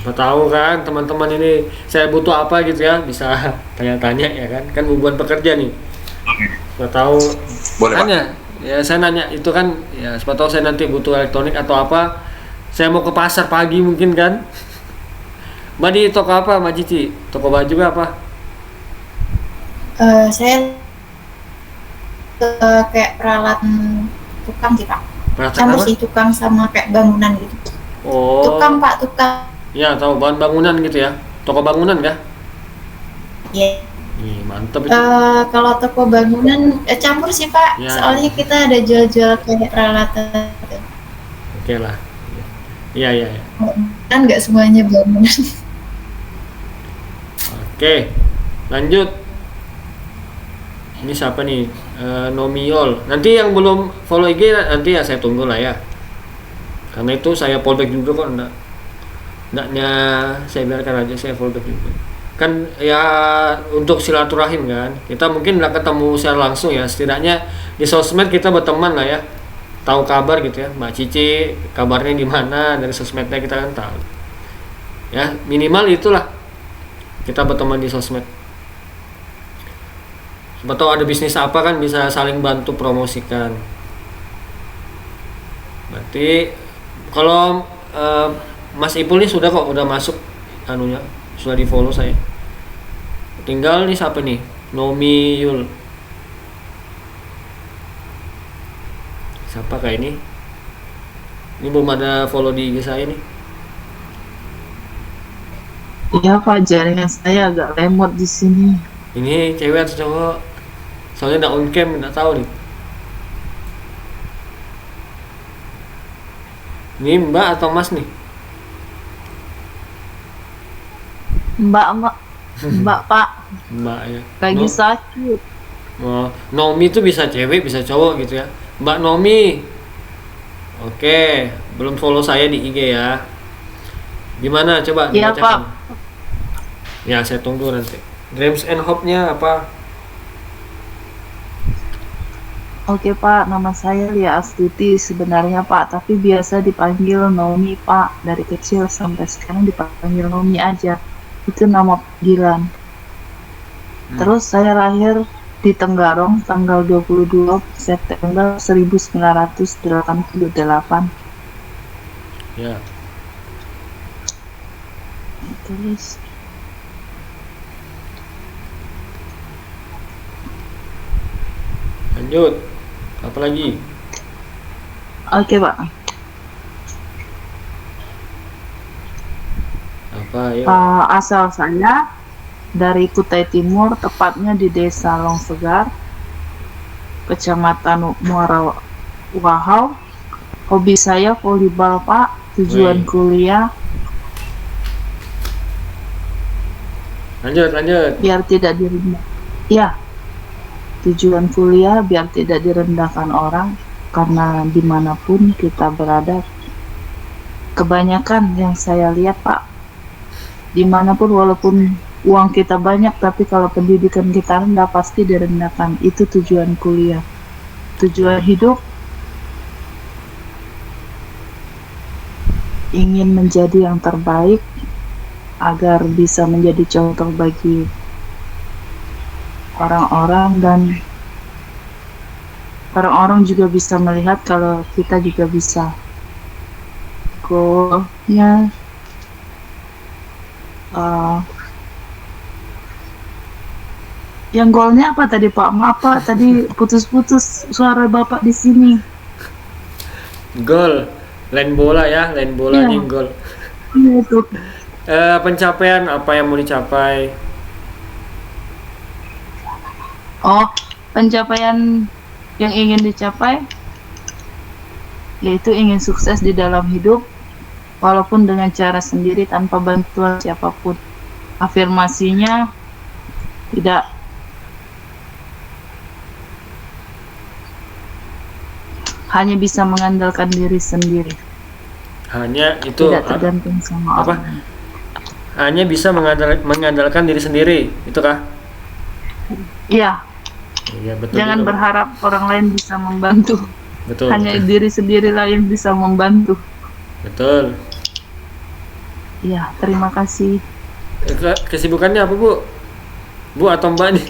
[SPEAKER 1] Apa tahu kan teman-teman ini saya butuh apa gitu ya, bisa tanya-tanya ya kan hubungan pekerja nih. Siapa tahu
[SPEAKER 3] Boleh Pak.
[SPEAKER 1] tanya. Ya saya nanya itu kan ya, siapa tahu saya nanti butuh elektronik atau apa. Saya mau ke pasar pagi mungkin kan. Mbak di toko apa Mbak Cici? Toko baju apa?
[SPEAKER 2] Saya kayak peralatan tukang sih, Pak.
[SPEAKER 1] Peralatan
[SPEAKER 2] Campur
[SPEAKER 1] apa?
[SPEAKER 2] sih tukang sama kayak bangunan gitu.
[SPEAKER 1] Oh.
[SPEAKER 2] Tukang, Pak, tukang.
[SPEAKER 1] Ya tahu bahan bangunan gitu ya. Toko bangunan kah?
[SPEAKER 2] Ya.
[SPEAKER 1] Ih, mantep itu.
[SPEAKER 2] Kalau toko bangunan campur sih, Pak.
[SPEAKER 1] Ya.
[SPEAKER 2] Soalnya kita ada jual-jual kayak peralatan gitu.
[SPEAKER 1] Oke lah. Iya.
[SPEAKER 2] Kan nggak semuanya bangunan.
[SPEAKER 1] Oke, lanjut. Ini siapa nih? Nomiol. Nanti yang belum follow IG nanti ya saya tunggu lah ya. Karena itu saya fallback juga kok, enggaknya saya biarkan aja, saya fallback juga. Kan ya untuk silaturahim kan. Kita mungkin nggak ketemu secara langsung ya, setidaknya di sosmed kita berteman lah ya. Tahu kabar gitu ya, Mbak Cici kabarnya gimana, dari sosmednya kita kan tahu. Ya, minimal itulah. Kita berteman di sosmed. Siapa tahu ada bisnis apa kan bisa saling bantu promosikan. Berarti kalau Mas Ipul nih sudah kok, udah masuk anunya, sudah di follow saya. Tinggal nih siapa nih? Nomi Yul. Siapa kayak ini? Ini belum ada follow di IG saya nih.
[SPEAKER 4] Iya Pak, jaringan saya agak lemot di sini.
[SPEAKER 1] Ini cewek atau cowok? Soalnya nggak on cam, nggak tahu nih. Ini Mbak atau Mas nih?
[SPEAKER 4] Mbak, Mbak, Mbak Pak,
[SPEAKER 1] Mbak ya.
[SPEAKER 4] lagi
[SPEAKER 1] No-
[SPEAKER 4] sakit.
[SPEAKER 1] Oh, Nomi itu bisa cewek, bisa cowok gitu ya. Mbak Nomi. Oke, belum follow saya di IG ya. Gimana coba
[SPEAKER 4] Iya,
[SPEAKER 1] dibacakan? Ya, saya tunggu nanti. Dreams and Hope-nya apa?
[SPEAKER 4] Oke Pak, nama saya Lia Astuti sebenarnya Pak, tapi biasa dipanggil Nomi Pak. Dari kecil sampai sekarang dipanggil Nomi aja. Itu nama panggilan. Terus saya lahir di Tenggarong tanggal 22 September 1988.
[SPEAKER 1] Ya.
[SPEAKER 4] Terus
[SPEAKER 1] Lanjut. Apa lagi?
[SPEAKER 4] oke Pak.
[SPEAKER 1] Apa ya?
[SPEAKER 4] Asal saya dari Kutai Timur, tepatnya di Desa Longsegar, Kecamatan Muara Wahau. Hobi saya volleyball Pak. Tujuan
[SPEAKER 1] Wih.
[SPEAKER 4] kuliah
[SPEAKER 1] Lanjut.
[SPEAKER 4] biar tidak direndahkan. Ya, tujuan kuliah biar tidak direndahkan orang, karena dimanapun kita berada, kebanyakan yang saya lihat Pak, dimanapun walaupun uang kita banyak, tapi kalau pendidikan kita rendah pasti direndahkan. Itu tujuan kuliah. Tujuan hidup ingin menjadi yang terbaik agar bisa menjadi contoh bagi orang-orang, dan orang-orang juga bisa melihat kalau kita juga bisa. Goalnya yang goalnya apa tadi Pak? Maaf Pak, tadi putus-putus suara Bapak di sini.
[SPEAKER 1] Gol. Lain bola ya, lain bola
[SPEAKER 4] Iya.
[SPEAKER 1] nih gol.
[SPEAKER 4] Iya itu.
[SPEAKER 1] Pencapaian apa yang mau dicapai?
[SPEAKER 4] Oh, pencapaian yang ingin dicapai yaitu ingin sukses di dalam hidup, walaupun dengan cara sendiri tanpa bantuan siapapun. Afirmasinya tidak hanya bisa mengandalkan diri sendiri,
[SPEAKER 1] Hanya itu
[SPEAKER 4] tidak tergantung sama
[SPEAKER 1] apa?
[SPEAKER 4] orang.
[SPEAKER 1] Hanya bisa mengandalkan diri sendiri, itu kah?
[SPEAKER 4] Iya,
[SPEAKER 1] Iya, betul.
[SPEAKER 4] jangan
[SPEAKER 1] juga.
[SPEAKER 4] berharap orang lain bisa membantu.
[SPEAKER 1] Betul.
[SPEAKER 4] Hanya diri sendirilah yang bisa membantu.
[SPEAKER 1] Betul.
[SPEAKER 4] Iya, terima kasih.
[SPEAKER 1] Kesibukannya apa, Bu? Bu atau Mbak nih?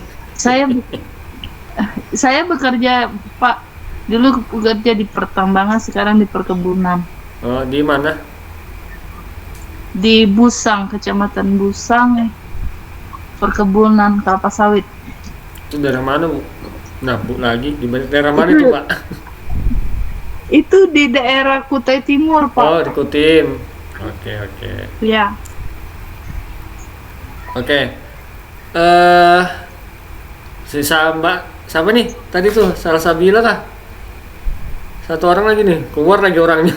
[SPEAKER 4] Saya bekerja Pak, dulu bekerja di pertambangan, sekarang di perkebunan.
[SPEAKER 1] Oh, di mana?
[SPEAKER 4] Di Busang, Kecamatan Busang, perkebunan kelapa sawit.
[SPEAKER 1] Itu daerah mana, Bu? Nah, Bu lagi di daerah mana
[SPEAKER 4] Itu-
[SPEAKER 1] itu, Pak?
[SPEAKER 4] Itu di daerah Kutai Timur Pak.
[SPEAKER 1] Oh, di Kutim. Oke.
[SPEAKER 4] Ya,
[SPEAKER 1] Oke. Sisa Mbak siapa nih? Tadi tuh Salsabila kah? Satu orang lagi nih, keluar lagi orangnya.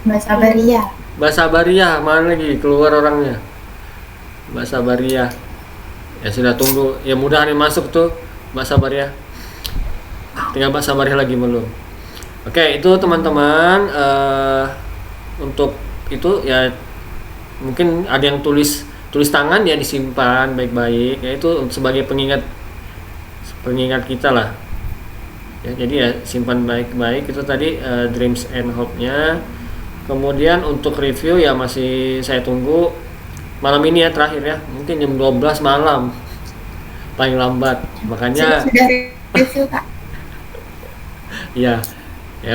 [SPEAKER 2] Mbak Sabaria.
[SPEAKER 1] Mbak Sabaria, mana lagi keluar orangnya? Mbak Sabaria. Ya sudah, tunggu. Ya mudahan masuk tuh Mbak Sabaria. Tinggal Mbak Sabaria lagi belum. Oke, itu teman-teman, untuk itu ya mungkin ada yang tulis tangan ya, disimpan baik-baik ya, itu sebagai pengingat kita lah ya. Jadi ya simpan baik-baik. Itu tadi dreams and hope-nya. Kemudian untuk review ya masih saya tunggu malam ini ya, terakhir ya, mungkin jam 12 malam paling lambat. Makanya
[SPEAKER 2] Sudah review Kak.
[SPEAKER 1] ya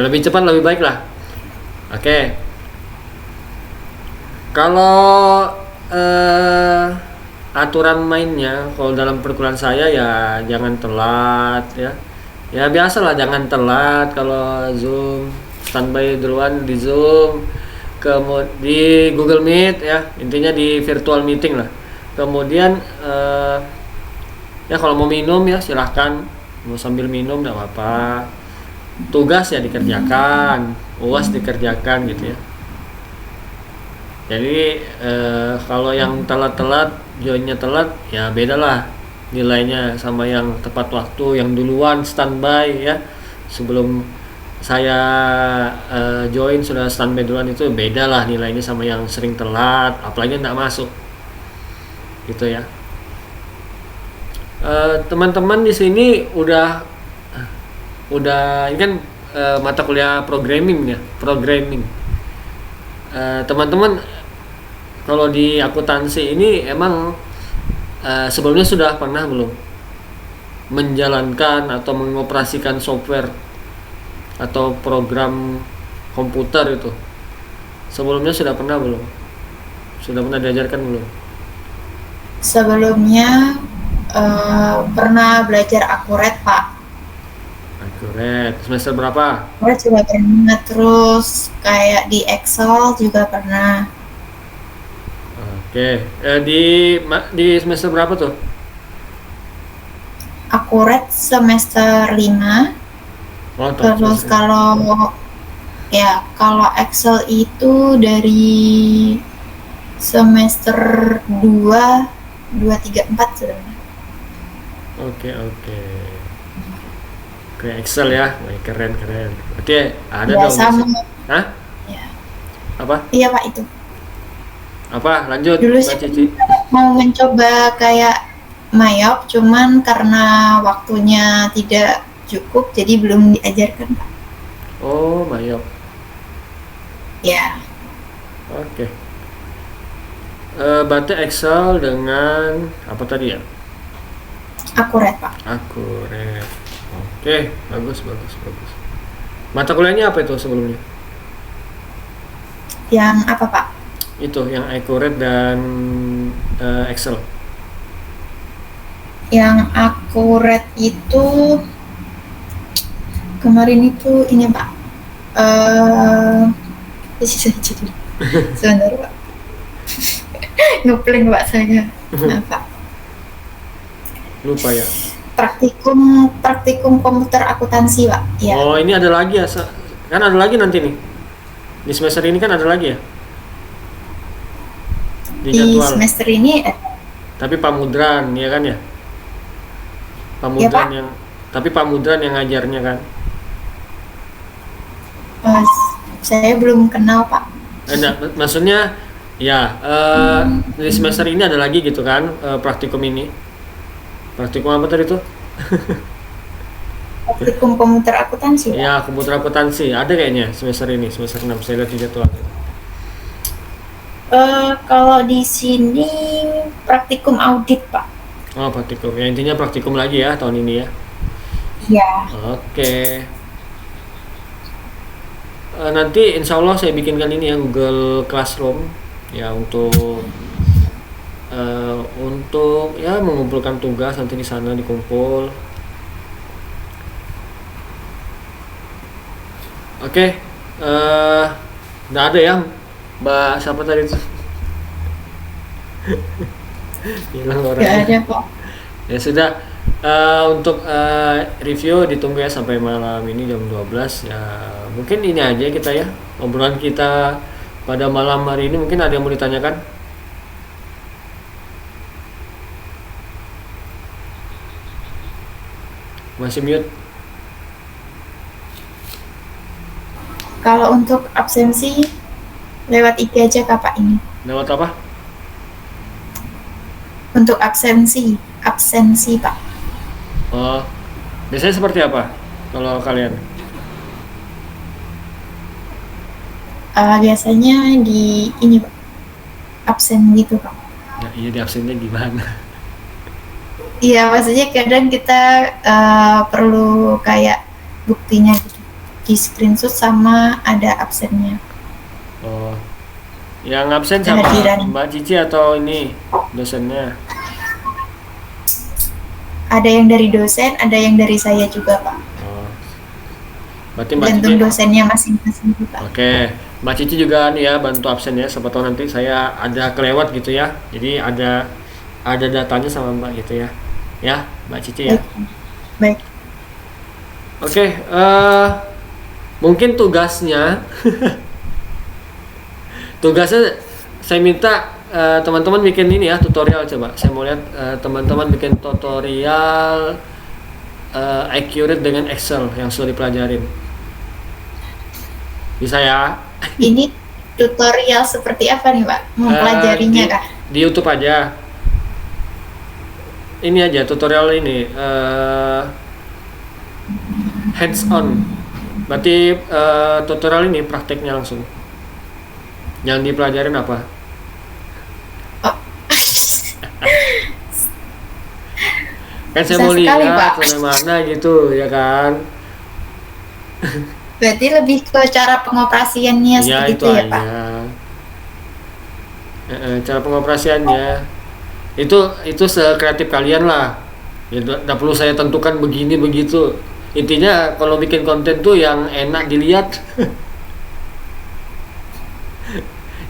[SPEAKER 1] lebih cepat lebih baik lah. Oke. Kalau aturan mainnya, kalau dalam perkuliahan saya ya jangan telat ya. Ya biasalah, jangan telat. Kalau Zoom, standby duluan di Zoom, di Google Meet ya, intinya di virtual meeting lah. Kemudian Ya kalau mau minum ya silahkan, mau sambil minum nggak apa-apa. Tugas ya dikerjakan, UAS dikerjakan gitu ya. Jadi kalau yang telat-telat, joinnya telat, ya beda lah nilainya sama yang tepat waktu, yang duluan standby ya. Sebelum saya join sudah standby duluan, itu beda lah nilainya sama yang sering telat, apalagi nggak masuk gitu ya. Teman-teman di sini udah ini kan mata kuliah programming ya, programming. Teman-teman kalau di akuntansi ini emang sebelumnya sudah pernah belum menjalankan atau mengoperasikan software atau program komputer itu? Sebelumnya sudah pernah belum? Sudah pernah diajarkan belum?
[SPEAKER 2] Sebelumnya pernah belajar Akuret, Pak.
[SPEAKER 1] Akuret. Semester berapa?
[SPEAKER 2] Akuret juga pernah, terus kayak di Excel juga pernah.
[SPEAKER 1] Oke. Di semester berapa tuh?
[SPEAKER 2] Akuret semester 5.
[SPEAKER 1] Oh,
[SPEAKER 2] Terus kalau Excel itu dari semester 2, 3, 4 sebenarnya.
[SPEAKER 1] Oke. Excel ya. Wah, keren. Berarti ada
[SPEAKER 2] Ya,
[SPEAKER 1] dong.
[SPEAKER 2] sama.
[SPEAKER 1] Hah?
[SPEAKER 2] Ya.
[SPEAKER 1] Apa?
[SPEAKER 2] Iya, Pak, itu.
[SPEAKER 1] Apa? Lanjut,
[SPEAKER 2] Dulu
[SPEAKER 1] Mbak
[SPEAKER 2] sih
[SPEAKER 1] Cici.
[SPEAKER 2] mau mencoba kayak Mayop, cuman karena waktunya tidak cukup, jadi belum diajarkan, Pak.
[SPEAKER 1] Oh, Mayop.
[SPEAKER 2] Ya,
[SPEAKER 1] Oke. Berarti Excel dengan apa tadi ya?
[SPEAKER 2] Akuret, Pak.
[SPEAKER 1] Akuret. Oke, bagus. Mata kuliahnya apa itu sebelumnya?
[SPEAKER 2] Yang apa, Pak?
[SPEAKER 1] Itu yang Akuret dan Excel.
[SPEAKER 2] Yang Akuret itu kemarin itu ini, Pak. Sebentar, Pak. Ngepleng, Pak, saya. Nah, Pak.
[SPEAKER 1] Lupa ya.
[SPEAKER 2] Praktikum komputer akuntansi, Pak. Ya.
[SPEAKER 1] Oh, ini ada lagi ya? Kan ada lagi nanti nih. Di semester ini kan ada lagi ya? Di
[SPEAKER 2] Di
[SPEAKER 1] jadwal.
[SPEAKER 2] semester ini
[SPEAKER 1] Tapi Pak Mudran, ya kan ya? Pak Mudran
[SPEAKER 2] Pak.
[SPEAKER 1] tapi Pak Mudran yang ngajarnya kan?
[SPEAKER 2] saya belum kenal, Pak.
[SPEAKER 1] Maksudnya ya di semester ini ada lagi gitu kan praktikum ini. Praktikum apa tadi tuh?
[SPEAKER 2] Praktikum komputer akuntansi, Pak.
[SPEAKER 1] Ya, komputer akuntansi. Ada kayaknya semester ini, semester 6. Saya lihat di jadwal.
[SPEAKER 2] Kalau di sini praktikum audit, Pak.
[SPEAKER 1] Oh, praktikum. Ya, intinya praktikum lagi ya tahun ini ya.
[SPEAKER 2] Iya.
[SPEAKER 1] Oke. Nanti insya Allah saya bikinkan ini ya Google Classroom ya untuk ya mengumpulkan tugas nanti di sana dikumpul. Oke. Nggak ada ya Mbak siapa tadi itu? Hilang
[SPEAKER 2] Nggak
[SPEAKER 1] orangnya.
[SPEAKER 2] ada, Pak.
[SPEAKER 1] Ya sudah. Untuk review ditunggu ya sampai malam ini jam 12 ya. Mungkin ini aja kita ya obrolan kita pada malam hari ini. Mungkin ada yang mau ditanyakan? Masih mute.
[SPEAKER 2] Kalau untuk absensi lewat IG aja, Kak, Pak, ini.
[SPEAKER 1] Lewat apa?
[SPEAKER 2] Untuk absensi, Pak.
[SPEAKER 1] Oh, biasanya seperti apa kalau kalian?
[SPEAKER 2] Biasanya di ini, Pak. Absen gitu, Pak.
[SPEAKER 1] Ya, iya di absennya gimana?
[SPEAKER 2] Iya, maksudnya kadang kita perlu kayak buktinya gitu. Di screenshot sama ada absennya.
[SPEAKER 1] Oh, yang absen sama
[SPEAKER 2] Kehadiran.
[SPEAKER 1] Mbak Cici atau ini dosennya?
[SPEAKER 2] Ada yang dari dosen, ada yang dari saya juga, Pak.
[SPEAKER 1] Oh, berarti Mbak
[SPEAKER 2] Gantung
[SPEAKER 1] Cici.
[SPEAKER 2] dosennya masing-masing, Pak.
[SPEAKER 1] Oke, Mbak Cici juga nih ya bantu absen ya. Siapa tahu nanti saya ada kelewat gitu ya. Jadi ada datanya sama Mbak gitu ya. Ya, Mbak Cici ya.
[SPEAKER 2] Baik.
[SPEAKER 1] Oke, mungkin tugasnya saya minta teman-teman bikin ini ya, tutorial coba. Saya mau lihat teman-teman bikin tutorial accurate dengan Excel yang sudah dipelajarin. Bisa ya?
[SPEAKER 2] Ini tutorial seperti apa nih, Pak? Mempelajarinya kah?
[SPEAKER 1] Di YouTube aja. Ini aja tutorial ini hands on. Berarti tutorial ini prakteknya langsung. Yang dipelajarin apa?
[SPEAKER 2] Oh.
[SPEAKER 1] Kan saya
[SPEAKER 2] Susah
[SPEAKER 1] mau
[SPEAKER 2] sekali,
[SPEAKER 1] lihat
[SPEAKER 2] Pak.
[SPEAKER 1] bagaimana gitu ya kan.
[SPEAKER 2] Berarti lebih ke cara pengoperasiannya
[SPEAKER 1] Iya
[SPEAKER 2] seperti
[SPEAKER 1] itu
[SPEAKER 2] itu ya,
[SPEAKER 1] aja.
[SPEAKER 2] Pak?
[SPEAKER 1] Cara pengoperasiannya itu sekreatif kalian lah. Ya, nggak perlu saya tentukan begini begitu. Intinya kalau bikin konten tuh yang enak dilihat.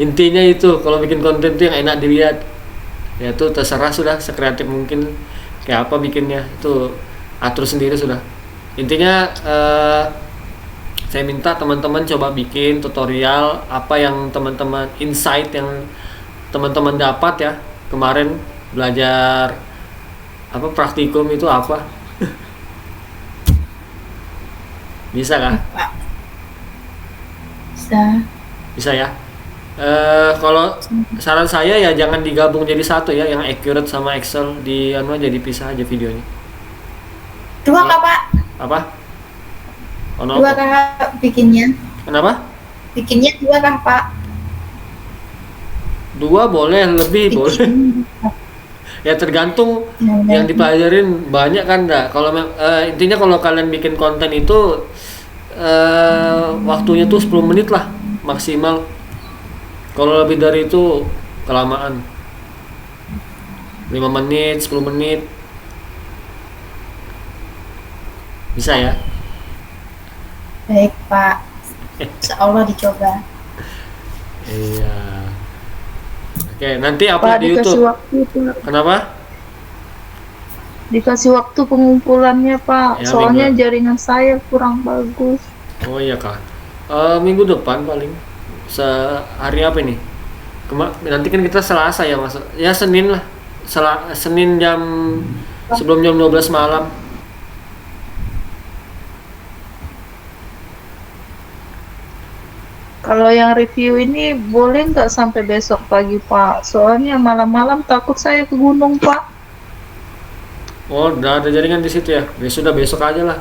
[SPEAKER 1] Intinya itu kalau bikin konten tuh yang enak dilihat. Ya itu terserah sudah, sekreatif mungkin kayak apa bikinnya itu atur sendiri sudah. Intinya saya minta teman-teman coba bikin tutorial apa yang teman-teman insight yang teman-teman dapat ya kemarin belajar apa praktikum itu apa. Bisa kan?
[SPEAKER 2] Pak. Bisa.
[SPEAKER 1] Bisa ya. Kalau saran saya ya jangan digabung jadi satu ya, yang accurate sama Excel di anu aja dipisah aja videonya.
[SPEAKER 2] Dua kah, Pak?
[SPEAKER 1] Apa? Ono
[SPEAKER 2] Dua
[SPEAKER 1] apa?
[SPEAKER 2] kah bikinnya?
[SPEAKER 1] Kenapa?
[SPEAKER 2] Bikinnya dua kah, Pak?
[SPEAKER 1] Dua boleh, lebih boleh. Ya tergantung yang dipelajarin banyak kan enggak. Kalau intinya kalau kalian bikin konten itu waktunya tuh 10 menit lah maksimal. Kalau lebih dari itu kelamaan. 5 menit, 10 menit. Bisa ya?
[SPEAKER 2] Baik, Pak. Insya Allah dicoba.
[SPEAKER 1] Iya. Oke, nanti
[SPEAKER 4] Pak,
[SPEAKER 1] upload di
[SPEAKER 4] dikasih
[SPEAKER 1] YouTube.
[SPEAKER 4] waktu, Pak.
[SPEAKER 1] Kenapa?
[SPEAKER 4] Dikasih waktu pengumpulannya, Pak.
[SPEAKER 1] Ya,
[SPEAKER 4] Soalnya
[SPEAKER 1] minggu.
[SPEAKER 4] jaringan saya kurang bagus.
[SPEAKER 1] Oh iya kak. Minggu depan paling. Hari apa ini? Nanti kan kita Selasa ya masuk. Ya Senin lah. Senin sebelum jam 12 malam.
[SPEAKER 4] Kalau yang review ini boleh nggak sampai besok pagi, Pak? Soalnya malam-malam takut saya ke gunung, Pak.
[SPEAKER 1] Oh, udah ada jaringan di situ ya. Ya sudah besok aja lah.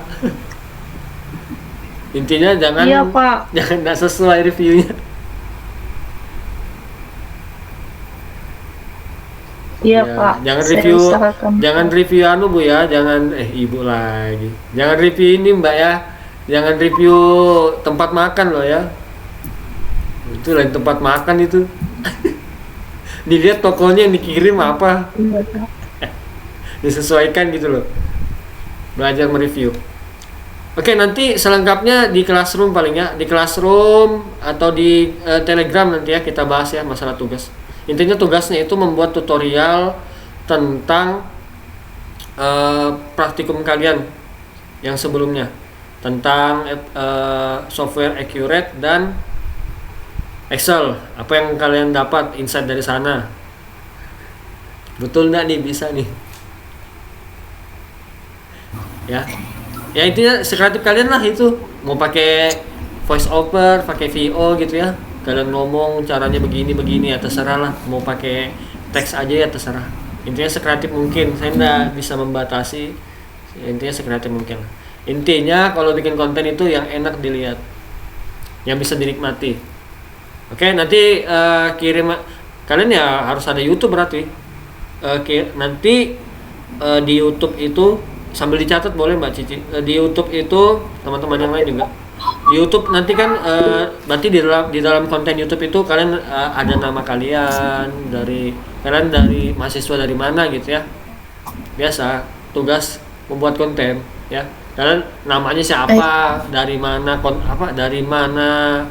[SPEAKER 1] Intinya jangan
[SPEAKER 4] Iya, Pak.
[SPEAKER 1] jangan nggak sesuai reviewnya.
[SPEAKER 4] Iya,
[SPEAKER 1] Ya,
[SPEAKER 4] Pak.
[SPEAKER 1] jangan
[SPEAKER 4] Saya
[SPEAKER 1] review
[SPEAKER 4] usahakan.
[SPEAKER 1] jangan review anu Bu ya, jangan ibu lagi. Jangan review ini Mbak ya. Jangan review tempat makan loh ya. Itu lain tempat makan itu. Dilihat tokonya yang dikirim apa,
[SPEAKER 4] Iya, Pak.
[SPEAKER 1] disesuaikan gitu loh. Belajar mereview. Oke, nanti selengkapnya di Classroom paling ya, di Classroom atau di Telegram nanti ya kita bahas ya masalah tugas. Intinya tugasnya itu membuat tutorial tentang praktikum kalian yang sebelumnya tentang software Accurate dan Excel. Apa yang kalian dapat insight dari sana? Betul nggak nih, bisa nih? Ya intinya sekreatif kalian lah itu. Mau pakai voice over, pakai VO gitu ya. Kalian ngomong caranya begini ya terserah lah. Mau pakai teks aja ya terserah. Intinya sekreatif mungkin. Saya nggak bisa membatasi. Intinya sekreatif mungkin. Intinya kalau bikin konten itu yang enak dilihat, yang bisa dinikmati. Oke, nanti kirim kalian ya harus ada YouTube berarti. Nanti di YouTube itu sambil dicatat boleh Mbak Cici. Di YouTube itu teman-teman yang lain juga. Di YouTube nanti kan berarti di dalam konten YouTube itu kalian ada nama kalian dari mahasiswa dari mana gitu ya. Biasa tugas membuat konten ya. Kalian namanya siapa, dari mana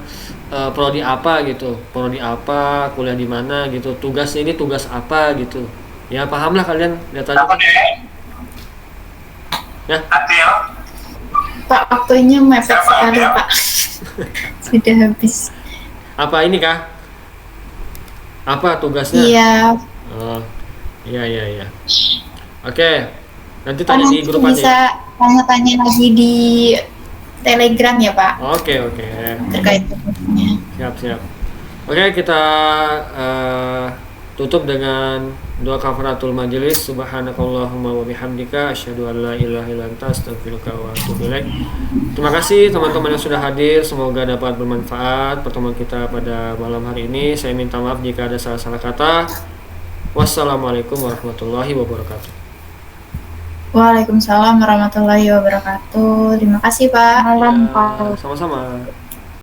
[SPEAKER 1] prodi apa gitu, prodi apa, kuliah di mana gitu, tugasnya ini tugas apa gitu ya, pahamlah kalian, lihat aja. Ya.
[SPEAKER 2] Pak, waktunya mepet sekali, Pak. Sudah habis.
[SPEAKER 1] Apa ini kah? Apa tugasnya?
[SPEAKER 2] Iya,
[SPEAKER 1] Oh, iya. Oke, nanti
[SPEAKER 2] Pak,
[SPEAKER 1] tanya di
[SPEAKER 2] nanti
[SPEAKER 1] grup
[SPEAKER 2] bisa
[SPEAKER 1] aja.
[SPEAKER 2] tanya-tanya lagi di Telegram ya, Pak,
[SPEAKER 1] Oke.
[SPEAKER 2] terkait tugasnya.
[SPEAKER 1] Siap. Oke, kita tutup dengan doa kafaratul majelis. Subhanakallahumma wa bihamdika asyhadu an la ilaha illa anta astaghfiruka wa atubu ilaik. Terima kasih teman-teman yang sudah hadir. Semoga dapat bermanfaat pertemuan kita pada malam hari ini. Saya minta maaf jika ada salah-salah kata. Wassalamualaikum warahmatullahi wabarakatuh.
[SPEAKER 2] Waalaikumsalam warahmatullahi wabarakatuh. Terima kasih, Pak.
[SPEAKER 4] Malam, Pak.
[SPEAKER 1] Sama-sama.